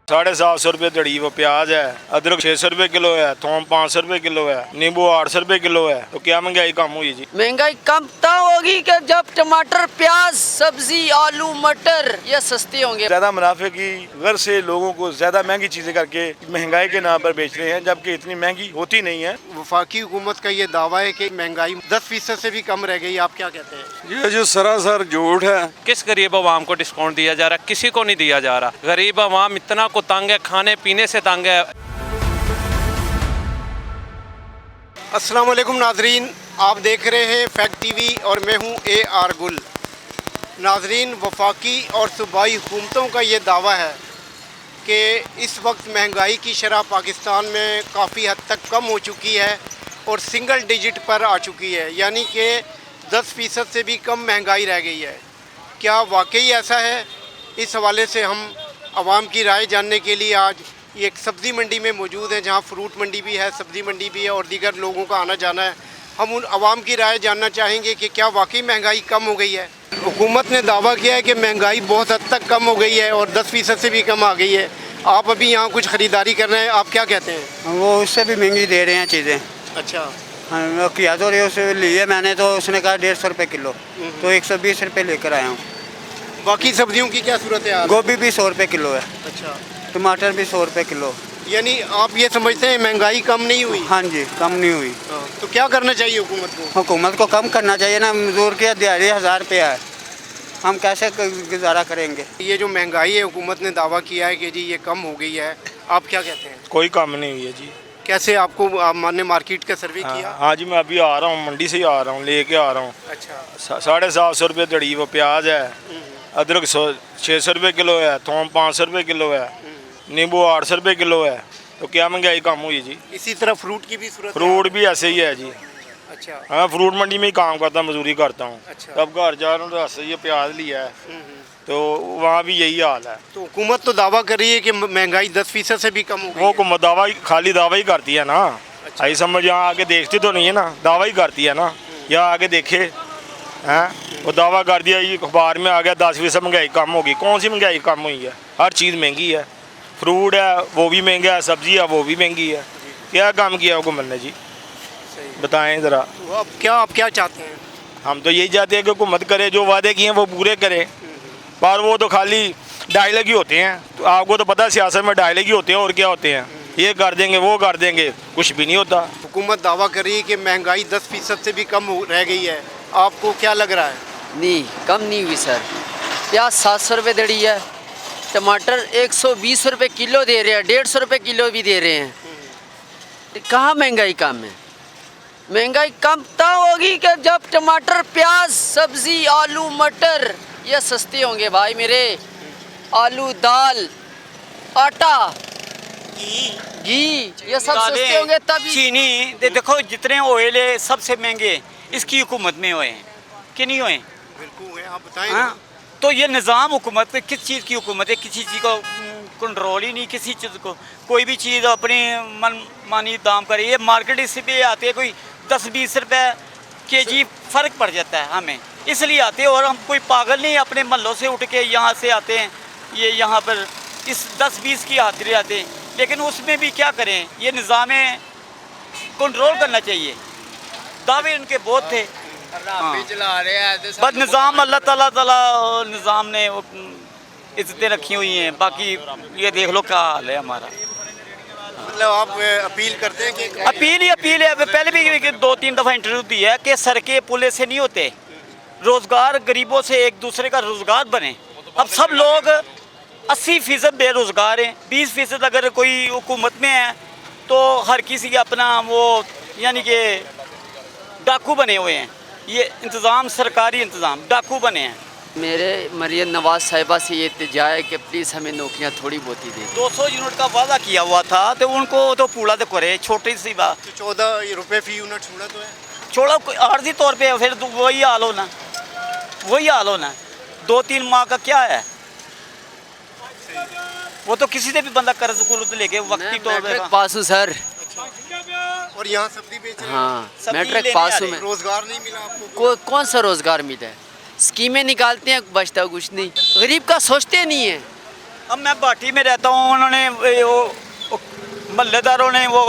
750 रुपये दड़ी वो प्याज है, अदरक 600 रुपये किलो है, थोम 500 रुपये किलो है, नींबू 800 रुपये किलो है। तो क्या महंगाई कम हुई जी? महंगाई कम तब होगी कि जब टमाटर, प्याज, सब्जी, आलू, मटर ये सस्ते होंगे। ज्यादा मुनाफे की गर्ज से लोगों को ज्यादा महंगी चीजें करके महंगाई के नाम पर बेच रहे हैं, जबकि इतनी महंगी होती नहीं है। वफाकी हुकूमत का ये दावा है कि महंगाई 10% से भी कम रह गई। आप क्या कहते हैं? ये जो सरासर झूठ है। किस गरीब आवाम को डिस्काउंट दिया जा रहा है? किसी को नहीं दिया जा रहा। गरीब आवाम इतना को तंग है, खाने पीने से तंग है। अस्सलाम वालेकुम नाजरीन, आप देख रहे हैं फैक्ट टीवी और मैं हूं AR गुल। नाजरीन, वफाकी और सूबाई हुकूमतों का ये दावा है कि इस वक्त महंगाई की शरह पाकिस्तान में काफ़ी हद तक कम हो चुकी है और सिंगल डिजिट पर आ चुकी है, यानी कि 10% से भी कम महंगाई रह गई है। क्या वाकई ऐसा है? इस हवाले से हम आवाम की राय जानने के लिए आज ये एक सब्ज़ी मंडी में मौजूद है, जहां फ्रूट मंडी भी है, सब्ज़ी मंडी भी है और दीगर लोगों का आना जाना है। हम उन आवाम की राय जानना चाहेंगे कि क्या वाकई महंगाई कम हो गई है। हुकूमत ने दावा किया है कि महंगाई बहुत हद तक कम हो गई है और 10% से भी कम आ गई है। आप अभी यहाँ कुछ ख़रीदारी कर रहे हैं, आप क्या कहते हैं? वो उससे भी महंगी दे रहे हैं चीज़ें। अच्छा, हाँ, किया तो रहे उसे लिए मैंने, तो उसने कहा 150 रुपये किलो, तो 120 रुपये लेकर आया हूँ। बाकी सब्जियों की क्या सूरत है? गोभी भी 100 रुपये किलो है, अच्छा, टमाटर भी 100 रुपये किलो। यानी आप ये समझते हैं महंगाई कम नहीं हुई? हाँ जी, कम नहीं हुई। तो क्या करना चाहिए हुकूमत को? हुकूमत को कम करना चाहिए ना। मजदूर की दिहाड़ी 1000 रुपया है, हम कैसे गुजारा करेंगे? ये जो महंगाई है, हुकूमत ने दावा किया है कि जी ये कम हो गई है, आप क्या कहते हैं? कोई कम नहीं हुई है जी। कैसे? आपने मार्केट का सर्वे किया? हाँ जी, मैं अभी आ रहा हूँ, मंडी से ही आ रहा हूँ, लेके आ रहा हूँ। अच्छा, 750 रुपये दड़ी वो प्याज है, अदरक 600 रुपये किलो है, थोम 500 रुपये किलो है, नींबू 800 रुपये किलो है। तो क्या महंगाई कम हुई जी? इसी तरह फ्रूट की भी सूरत? फ्रूट भी ऐसे ही है जी। अच्छा, हाँ, फ्रूट मंडी में ही काम करता हूँ, मजदूरी करता हूँ। अच्छा। तब घर जा रहा हूँ तो ऐसे ही प्याज लिया है, तो वहाँ भी यही हाल है। तो हुकूमत तो दावा कर रही है कि महंगाई 10% से भी कम हो गई वो है। हुकूमत दावा खाली दावा ही करती है ना। अच्छा। आई समझ, यहाँ आके देखती तो नहीं है ना, दावा ही करती है ना। यहाँ आके देखे हैं, वो दावा कर दिया, ये अखबार में आ गया 10% महंगाई कम होगी। कौन सी महंगाई कम हुई है? हर चीज़ महंगी है। फ्रूट है वो भी महंगा है, सब्जी है वो भी महंगी है। क्या काम किया हुकूमत ने जी? बताएं ज़रा। तो अब आप क्या चाहते हैं? हम तो यही चाहते हैं कि हुकूमत करे, जो वादे किए हैं वो पूरे करे। पर वो तो खाली डायलॉग ही होते हैं। तो आपको तो पता है सियासत में डायलॉग ही होते हैं, और क्या होते हैं? ये कर देंगे वो कर देंगे, कुछ भी नहीं होता। हुकूमत दावा कर रही है कि महंगाई 10% से भी कम रह गई है, आपको क्या लग रहा है? नहीं, कम नहीं हुई सर। प्याज 700 रुपये दड़ी है, टमाटर 120 रुपये किलो दे रहे हैं, 150 रुपये किलो भी दे रहे हैं। कहाँ महंगाई कम है? महंगाई कम तब होगी कि जब टमाटर, प्याज, सब्जी, आलू, मटर ये सस्ते होंगे भाई मेरे। आलू, दाल, आटा, घी ये सब सस्ते होंगे तभी। चीनी देखो, जितने ऑयल है सबसे महंगे इसकी हुकूमत में हुए हैं कि नहीं हुए? बिल्कुल है, आप बताएं। हाँ, तो ये निज़ाम हुकूमत पे किस चीज़ की हुकूमत है? किसी चीज़ को कंट्रोल ही नहीं, किसी चीज़ को। कोई भी चीज़ अपनी मन मानी दाम करे। ये मार्केट इसी पे आते हैं, कोई 10-20 रुपये केजी फ़र्क पड़ जाता है हमें, इसलिए आते हैं। और हम कोई पागल नहीं, अपने महलों से उठ के यहाँ से आते हैं, ये यहाँ पर इस 10-20 की हाजिरी आते हैं। लेकिन उसमें भी क्या करें, ये निज़ाम कंट्रोल करना चाहिए। दावे उनके बहुत थे, बस निज़ाम अल्लाह ताला निज़ाम ने वो इज्जतें रखी हुई हैं। बाकी ये देख लो क्या हाल है हमारा। मतलब आप अपील करते हैं कि? अपील ही अपील है। पहले भी 2-3 दफ़ा इंटरव्यू दी है कि सड़कें पुल से नहीं होते, रोज़गार गरीबों से एक दूसरे का रोज़गार बने। अब सब लोग 80% बेरोज़गार हैं। 20% अगर कोई हुकूमत में है तो हर किसी अपना वो यानी कि डाकू बने हुए हैं। ये इंतज़ाम सरकारी इंतज़ाम डाकू बने हैं। मेरे मरियम नवाज साहिबा से ये इल्तिजा है कि प्लीज़ हमें नौकरियाँ थोड़ी बहुत ही दें। 200 यूनिट का वादा किया हुआ था, तो उनको तो पूरा तो करे, छोटी सी बात। 14 रुपये फी यूनिट छोड़ा तो है, छोड़ा आर्जी तौर पे, फिर तो वही हाल होना, वही हाल होना। 2-3 माह का क्या है? वो तो किसी से भी बंदा कर्ज कुर्ज लेके वक्ती तौर पे पास हूँ सर। और यहाँ सब्जी बेच रहे हैं। हाँ, सब्जी मैट्रिक लेने पास आ हूँ रहे मैं। रोजगार नहीं मिला आपको? कौन सा रोज़गार मिला है? स्कीमें निकालते हैं, बचता कुछ नहीं। गरीब का सोचते नहीं है। अब मैं बाटी में रहता हूँ, उन्होंने वो महल्लेदारों ने वो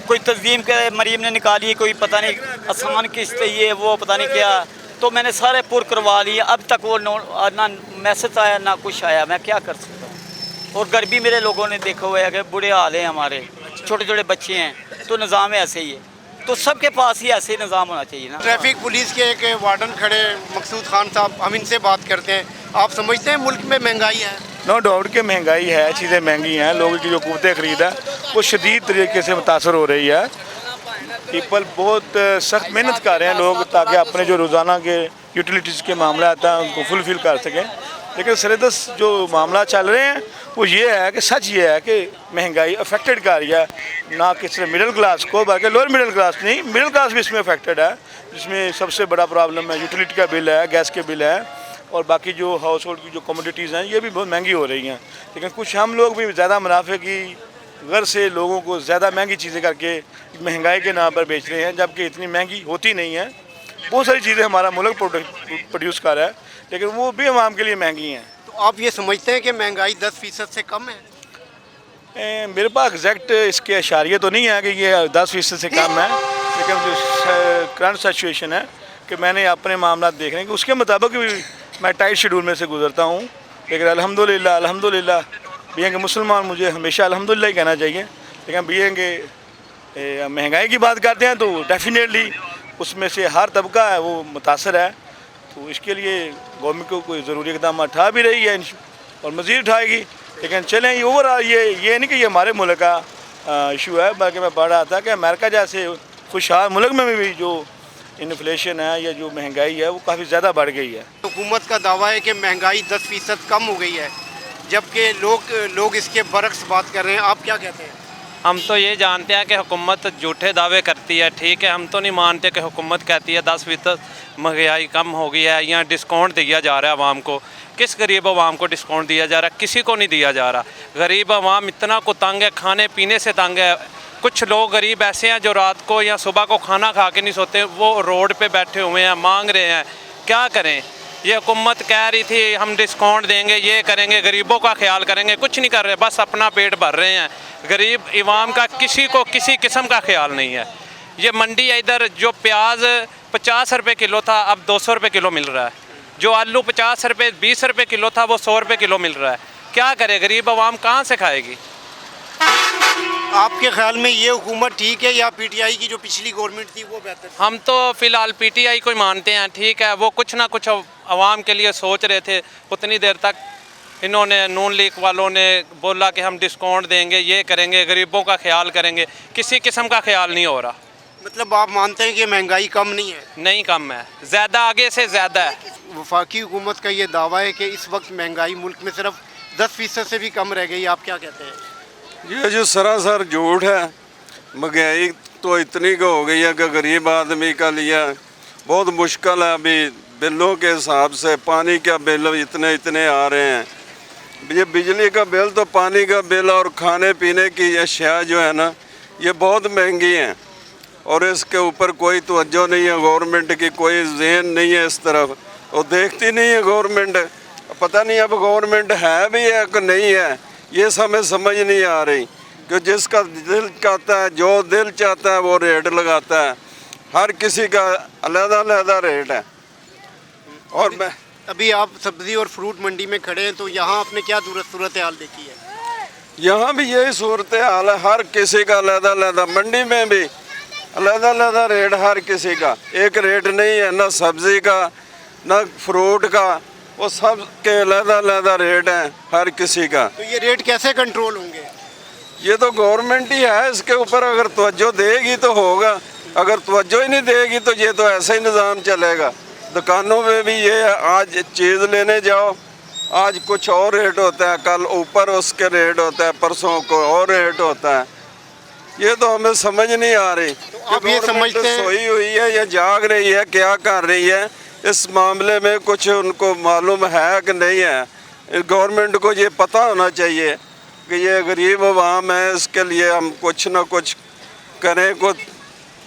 कोई तंजीम के मरीम ने निकाली, कोई पता नहीं आसान किस्त ये वो पता नहीं क्या, तो मैंने सारे पुर करवा लिए। अब तक वो ना मैसेज आया ना कुछ आया, मैं क्या कर सकता हूँ। और गर्मी मेरे लोगों ने देखा हुआ है कि बुरे हाल हैं हमारे, छोटे छोटे बच्चे हैं, तो निज़ाम ऐसे ही है, तो सबके पास ही ऐसे ही निज़ाम होना चाहिए ना। ट्रैफिक पुलिस के एक वार्डन खड़े मकसूद खान साहब, हम इनसे बात करते हैं। आप समझते हैं मुल्क में महंगाई है? नो डाउट कि महंगाई है, चीज़ें महंगी हैं, लोगों की जो क़ुव्वत ख़रीद है वो शदीद तरीके से मुतासर हो रही है। पीपल बहुत सख्त मेहनत कर रहे हैं लोग, ताकि अपने जो रोज़ाना के यूटिलिटीज़ के मामला आता है उनको फुलफ़िल कर सकें। लेकिन सरदस जो मामला चल रहे हैं वो ये है कि सच ये है कि महंगाई अफेक्टेड कर रही है, ना कि सिर्फ मिडिल क्लास को बल्कि लोअर मिडिल क्लास नहीं, मिडिल क्लास भी इसमें अफेक्टेड है। जिसमें सबसे बड़ा प्रॉब्लम है यूटिलिटी का बिल है, गैस के बिल है, और बाकी जो हाउस होल्ड की जो कमोडिटीज़ हैं ये भी बहुत महंगी हो रही हैं। लेकिन कुछ हम लोग भी ज़्यादा मुनाफे की गर्ज से लोगों को ज़्यादा महंगी चीज़ें करके महंगाई के नाम पर बेच रहे हैं, जबकि इतनी महंगी होती नहीं है। बहुत सारी चीज़ें हमारा मुल्क प्रोड्यूस कर रहा है, लेकिन वो भी आवाम के लिए महंगी हैं। तो आप ये समझते हैं कि महंगाई 10% से कम है? मेरे पास एग्जैक्ट इसके अशारिये तो नहीं है कि ये 10% से कम है, लेकिन जो करंट सिचुएशन है कि मैंने अपने मामला देख रहे हैं कि उसके मुताबिक भी मैं टाइट शेड्यूल में से गुजरता हूँ। लेकिन अल्हम्दुलिल्लाह बीइंग के मुसलमान मुझे हमेशा अल्हम्दुलिल्लाह ही कहना चाहिए। लेकिन बीइंग के महंगाई की बात करते हैं तो डेफिनेटली उसमें से हर तबका है वो मुतासर है। तो इसके लिए गवर्नमेंट को कोई ज़रूरी इक़दाम उठा भी रही है और मज़ीद उठाएगी। लेकिन चलें, ये ओवरऑल ये नहीं कि ये हमारे मुल्क का इशू है, बल्कि मैं पढ़ रहा था कि अमेरिका जैसे खुशहाल मुल्क में भी जो इन्फ्लेशन है या जो महंगाई है वो काफ़ी ज़्यादा बढ़ गई है। हुकूमत का दावा है कि महंगाई 10% कम हो गई है, जबकि लोग इसके बरक्स बात कर रहे हैं। आप क्या कहते हैं? हम तो ये जानते हैं कि हुकूमत झूठे दावे करती है, ठीक है, हम तो नहीं मानते कि हुकूमत कहती है 10% महंगाई कम हो गई है या डिस्काउंट दिया जा रहा है आवाम को। किस गरीब आवाम को डिस्काउंट दिया जा रहा है? किसी को नहीं दिया जा रहा। गरीब आवाम इतना को तंग है, खाने पीने से तंग है। कुछ लोग गरीब ऐसे हैं जो रात को या सुबह को खाना खा के नहीं सोते, वो रोड पे बैठे हुए हैं, मांग रहे हैं। क्या करें? ये हुकूमत कह रही थी हम डिस्काउंट देंगे, ये करेंगे, गरीबों का ख्याल करेंगे, कुछ नहीं कर रहे, बस अपना पेट भर रहे हैं। गरीब इवाम का किसी को किसी किस्म का ख्याल नहीं है। ये मंडी है, इधर जो प्याज 50 रुपये किलो था अब 200 रुपये किलो मिल रहा है, जो आलू 50 रुपये 20 रुपये किलो था वो 100 रुपये किलो मिल रहा है। क्या करे? गरीब आवाम कहाँ से खाएगी? आपके ख्याल में ये हुकूमत ठीक है या पीटीआई की जो पिछली गवर्नमेंट थी वो बेहतर थी? हम तो फ़िलहाल पीटीआई को ही मानते हैं, ठीक है, वो कुछ ना कुछ आवाम के लिए सोच रहे थे। उतनी देर तक इन्होंने नून लीग वालों ने बोला कि हम डिस्काउंट देंगे, ये करेंगे, गरीबों का ख्याल करेंगे, किसी किस्म का ख्याल नहीं हो रहा। मतलब आप मानते हैं कि महंगाई कम नहीं है? नहीं, कम है, ज़्यादा, आगे से ज़्यादा है। वफाकी हुकूमत का ये दावा है कि इस वक्त महंगाई मुल्क में सिर्फ 10% से भी कम रह गई। आप क्या कहते हैं? ये जो सरासर झूठ है। महंगाई तो इतनी का हो गई है कि गरीब आदमी का लिए बहुत मुश्किल है। अभी बिलों के हिसाब से पानी का बिल इतने आ रहे हैं, ये बिजली का बिल तो पानी का बिल और खाने पीने की अशिया जो है ना ये बहुत महंगी हैं, और इसके ऊपर कोई तवज्जो नहीं है गवर्नमेंट की, कोई ज़हन नहीं है इस तरफ, और देखती नहीं है गवर्नमेंट। पता नहीं अब गवर्नमेंट है भी है कि नहीं है, ये हमें समझ नहीं आ रही। कि जिसका दिल चाहता है, जो दिल चाहता है वो रेट लगाता है, हर किसी का अलग-अलग रेट है। और मैं अभी आप सब्ज़ी और फ्रूट मंडी में खड़े हैं, तो यहाँ आपने क्या सूरत हाल देखी है? यहाँ भी यही सूरत हाल है, हर किसी का अलग-अलग, मंडी में भी अलग-अलग रेट, हर किसी का एक रेट नहीं है, ना सब्ज़ी का ना फ्रूट का, वो सब के अलग-अलग रेट हैं हर किसी का। तो ये रेट कैसे कंट्रोल होंगे? ये तो गवर्नमेंट ही है, इसके ऊपर अगर तवज्जो देगी तो होगा, अगर तवज्जो ही नहीं देगी तो ये तो ऐसा ही निज़ाम चलेगा। दुकानों में भी ये है, आज चीज़ लेने जाओ, आज कुछ और रेट होता है, कल ऊपर उसके रेट होता है, परसों को और रेट होता है। ये तो हमें समझ नहीं आ रही तो आप ये समझते हैं सोई हुई है या जाग रही है, क्या कर रही है इस मामले में, कुछ उनको मालूम है कि नहीं है। गवर्नमेंट को ये पता होना चाहिए कि ये गरीब अवाम है, इसके लिए हम कुछ ना कुछ करें, कुछ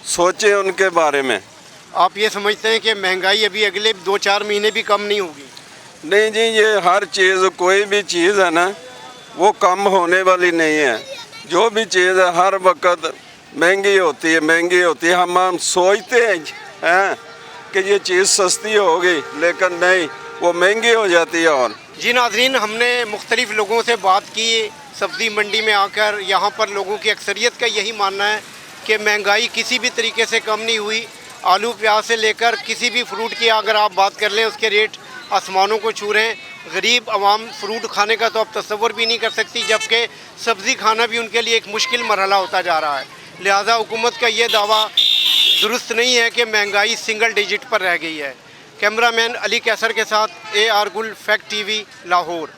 सोचें उनके बारे में। आप ये समझते हैं कि महंगाई अभी अगले 2-4 महीने भी कम नहीं होगी? नहीं जी, ये हर चीज़, कोई भी चीज़ है ना, वो कम होने वाली नहीं है। जो भी चीज़ है हर वक्त महंगी होती है। हम सोचते हैं कि ये चीज़ सस्ती होगी, लेकिन नहीं, वो महंगी हो जाती है। और जी नाज़रीन, हमने मुख्तलिफ़ लोगों से बात की सब्ज़ी मंडी में आकर। यहाँ पर लोगों की अक्सरियत का यही मानना है कि महंगाई किसी भी तरीके से कम नहीं हुई। आलू प्याज से लेकर किसी भी फ्रूट की अगर आप बात कर लें, उसके रेट आसमानों को छू रहे हैं। गरीब आवाम फ्रूट खाने का तो अब तसव्वुर भी नहीं कर सकती, जबकि सब्ज़ी खाना भी उनके लिए एक मुश्किल मरहला होता जा रहा है। लिहाजा हुकूमत का ये दावा दुरुस्त नहीं है कि महंगाई सिंगल डिजिट पर रह गई है। कैमरामैन अली कैसर के साथ AR गुल, फैक्ट TV, लाहौर।